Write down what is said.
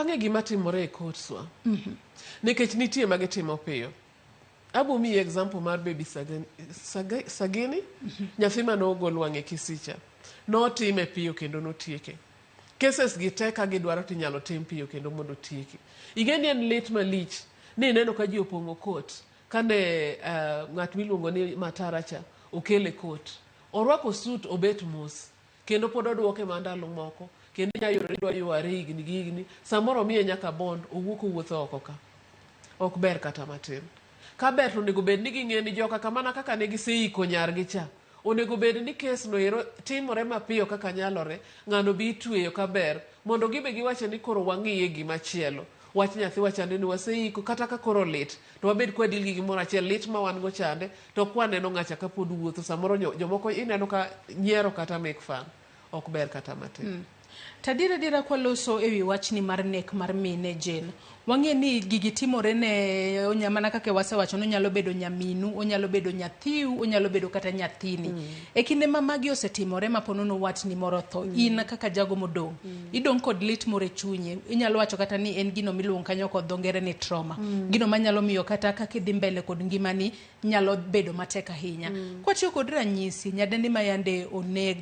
ang'e gima timore e kotswa. Nikech nitie magitimo piyo. Abo mi example mar baby Sagini, nyathi mane ogol wang'e Kisicha. Notime piyo kendo notieke. Cases gi te ka gidwaro tinyalo tim piyo kendo mondo tieki. Igeni en lit malich ni neno ka ji opong'o kot kane ng'at miluongo ni Mataracha okele kot. Orwako suit obet mos kendo pod odwoke mandalo moko kendo idwa yware higni samoro miye nyaka bond owuotho oko ka. Ok ber kata matin. Ka ber to onego bed ni ging'e ni joka kamana kaka ne giseiko nyargi cha. Onego bed ni kes no ero timore mapiyo kaka nyalore, ng'ano bi tweyo kaber mondo gibe giwache ni koro wang'iye gimachielo. Wach nyathi wachande ni waseiko kata ka koro lit to wabed kwa dil gi gimoro achiel lit ma wan go chande to kwa neno ng'acha ka pod wuotho samoro jomoko ineno ka nyiero kata make fun. Ok ber kata matin. Tadira kwa loso ewi wachni mar nek mar mine Jane. Wang'e ni gigi timore ne onyamana kake wasewacho onyalo bedo nyaminu, onyalo bedo nyathiu, onyalo bedo kata nyathini. E kinde ma magi osetimore ma ponono wachni moro tho, in kaka jago modong'. Idong' kod lit more chunye. Inyalo wacho kata ni en gino miluongo kanyo kod dho ngere ni trauma. Gino manyalo miyo kata kaka idhi mbele kod ngimani nyalo bedo matek ahinya. Kwatiyo kod ranyisi nyadendi ma yande oneg